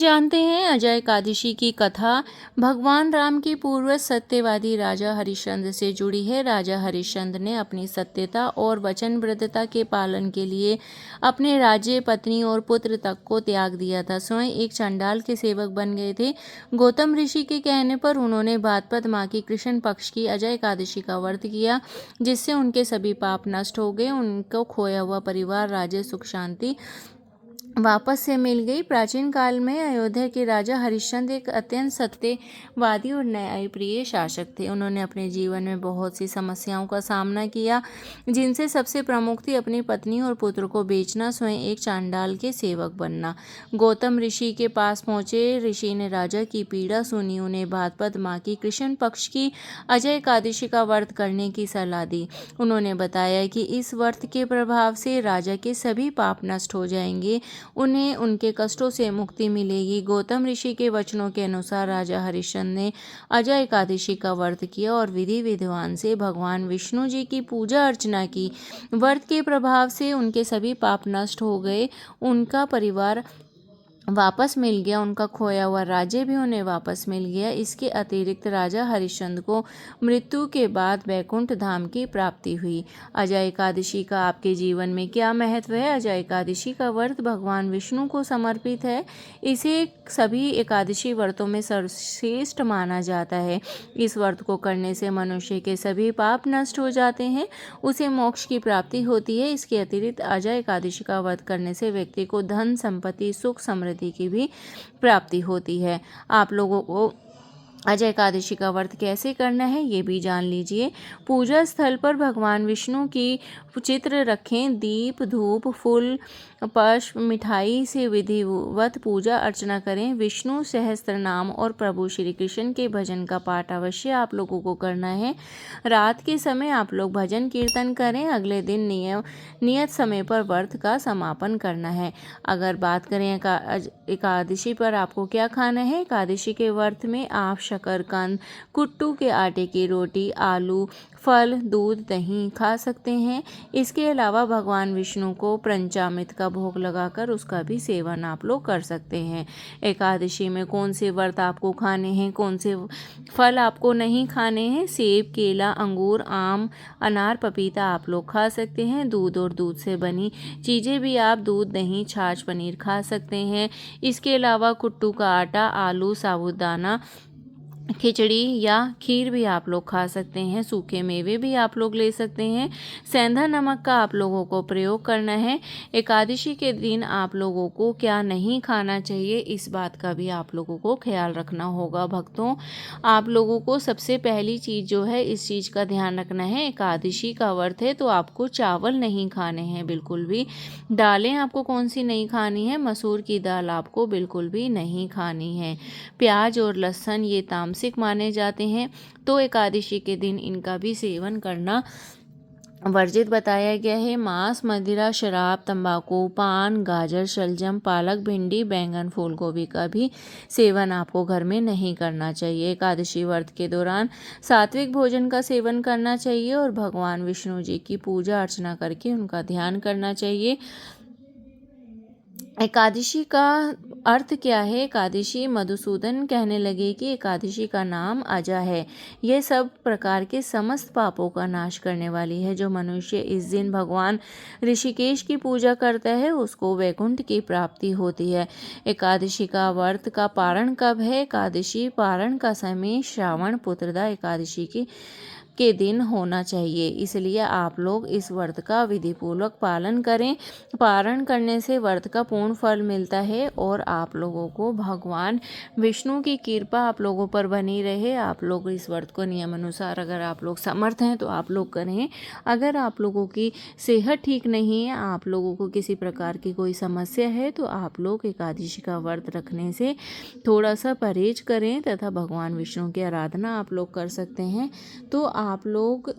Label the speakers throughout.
Speaker 1: जानते हैं अजय एकादशी की कथा भगवान राम के पूर्वज सत्यवादी राजा हरिश्चंद्र से जुड़ी है। राजा हरिश्चंद्र ने अपनी सत्यता और वचनबद्धता के पालन के लिए अपने राज्य, पत्नी और पुत्र तक को त्याग दिया था। स्वयं एक चंडाल के सेवक बन गए थे। गौतम ऋषि के कहने पर उन्होंने भाद्रपद माह की कृष्ण पक्ष की अजय एकादशी का व्रत किया, जिससे उनके सभी पाप नष्ट हो गए। उनको खोया हुआ परिवार, राज्य, सुख शांति वापस से मिल गई। प्राचीन काल में अयोध्या के राजा हरिश्चंद्र एक अत्यंत सत्यवादी और न्यायप्रिय शासक थे। उन्होंने अपने जीवन में बहुत सी समस्याओं का सामना किया, जिनसे सबसे प्रमुख थी अपनी पत्नी और पुत्र को बेचना, स्वयं एक चांडाल के सेवक बनना। गौतम ऋषि के पास पहुंचे ऋषि ने राजा की पीड़ा सुनी, उन्हें भाद्रपद माह की कृष्ण पक्ष की अजय एकादशी का व्रत करने की सलाह दी। उन्होंने बताया कि इस व्रत के प्रभाव से राजा के सभी पाप नष्ट हो जाएंगे, उन्हें उनके कष्टों से मुक्ति मिलेगी। गौतम ऋषि के वचनों के अनुसार राजा हरिश्चंद्र ने अजय एकादशी का व्रत किया और विधि विधान से भगवान विष्णु जी की पूजा अर्चना की। व्रत के प्रभाव से उनके सभी पाप नष्ट हो गए, उनका परिवार वापस मिल गया, उनका खोया हुआ राज्य भी उन्हें वापस मिल गया। इसके अतिरिक्त राजा हरिश्चंद्र को मृत्यु के बाद वैकुंठ धाम की प्राप्ति हुई। अजय एकादशी का आपके जीवन में क्या महत्व है? अजय एकादशी का व्रत भगवान विष्णु को समर्पित है। इसे सभी एकादशी व्रतों में सर्वश्रेष्ठ माना जाता है। इस व्रत को करने से मनुष्य के सभी पाप नष्ट हो जाते हैं, उसे मोक्ष की प्राप्ति होती है। इसके अतिरिक्त अजय एकादशी का व्रत करने से व्यक्ति को धन, संपत्ति, सुख, समृद्धि की भी प्राप्ति होती है। आप लोगों को अजय एकादशी का व्रत कैसे करना है ये भी जान लीजिए। पूजा स्थल पर भगवान विष्णु की चित्र रखें, दीप, धूप, फूल, पुष्प, मिठाई से विधिवत पूजा अर्चना करें। विष्णु सहस्त्र नाम और प्रभु श्री कृष्ण के भजन का पाठ अवश्य आप लोगों को करना है। रात के समय आप लोग भजन कीर्तन करें। अगले दिन नियत समय पर व्रत का समापन करना है। अगर बात करें एकादशी पर आपको क्या खाना है, एकादशी के व्रत में आप शकरकंद, कुट्टू के आटे की रोटी, आलू, फल, दूध, दही खा सकते हैं। इसके अलावा भगवान विष्णु को पंचामृत का भोग लगाकर उसका भी सेवन आप लोग कर सकते हैं। एकादशी में कौन से व्रत आपको खाने हैं, कौन से फल आपको नहीं खाने हैं? सेब, केला, अंगूर, आम, अनार, पपीता आप लोग खा सकते हैं। दूध और दूध से बनी चीज़ें भी आप दूध, दही, छाछ, पनीर खा सकते हैं। इसके अलावा कुट्टू का आटा, आलू, साबूदाना, खिचड़ी या खीर भी आप लोग खा सकते हैं। सूखे मेवे भी आप लोग ले सकते हैं। सेंधा नमक का आप लोगों को प्रयोग करना है। एकादशी के दिन आप लोगों को क्या नहीं खाना चाहिए, इस बात का भी आप लोगों को ख्याल रखना होगा। भक्तों, आप लोगों को सबसे पहली चीज़ जो है, इस चीज़ का ध्यान रखना है। एकादशी का व्रत है तो आपको चावल नहीं खाने हैं बिल्कुल भी। दालें आपको कौन सी नहीं खानी है? मसूर की दाल आपको बिल्कुल भी नहीं खानी है। प्याज और लहसुन ये तामसिक माने जाते हैं, तो एकादशी के दिन इनका भी सेवन करना वर्जित बताया गया है। मांस, मदिरा, शराब, तंबाकू, पान, गाजर, शलजम, पालक, भिंडी, बैंगन, फूल गोभी का भी सेवन आपको घर में नहीं करना चाहिए। एकादशी व्रत के दौरान सात्विक भोजन का सेवन करना चाहिए और भगवान विष्णु जी की पूजा अर्चना करके उनका ध्यान करना चाहिए। एकादशी का अर्थ क्या है? एकादशी, मधुसूदन कहने लगे कि एकादशी का नाम अजा है। यह सब प्रकार के समस्त पापों का नाश करने वाली है। जो मनुष्य इस दिन भगवान ऋषिकेश की पूजा करता है उसको वैकुंठ की प्राप्ति होती है। एकादशी का व्रत का पारण कब है? एकादशी पारण का समय श्रावण पुत्रदा एकादशी के दिन होना चाहिए। इसलिए आप लोग इस व्रत का विधिपूर्वक पालन करें। पारण करने से व्रत का पूर्ण फल मिलता है और आप लोगों को भगवान विष्णु की कृपा आप लोगों पर बनी रहे। आप लोग इस व्रत को नियमानुसार अगर आप लोग समर्थ हैं तो आप लोग करें। अगर आप लोगों की सेहत ठीक नहीं है, आप लोगों को किसी प्रकार की कोई समस्या है, तो आप लोग एकादशी का व्रत रखने से थोड़ा सा परहेज करें तथा भगवान विष्णु की आराधना आप लोग कर सकते हैं। तो आप लोग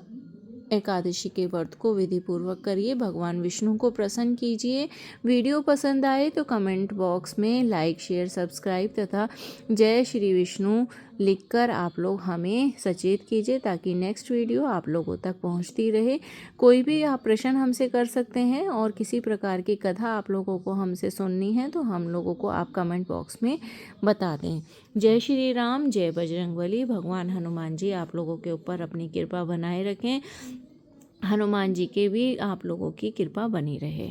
Speaker 1: एकादशी के व्रत को विधि पूर्वक करिए, भगवान विष्णु को प्रसन्न कीजिए। वीडियो पसंद आए तो कमेंट बॉक्स में लाइक, शेयर, सब्सक्राइब तथा जय श्री विष्णु लिखकर आप लोग हमें सचेत कीजिए ताकि नेक्स्ट वीडियो आप लोगों तक पहुंचती रहे। कोई भी आप प्रश्न हमसे कर सकते हैं और किसी प्रकार की कथा आप लोगों को हमसे सुननी है तो हम लोगों को आप कमेंट बॉक्स में बता दें। जय श्री राम, जय बजरंगबली। भगवान हनुमान जी आप लोगों के ऊपर अपनी कृपा बनाए रखें। हनुमान जी के भी आप लोगों की कृपा बनी रहे।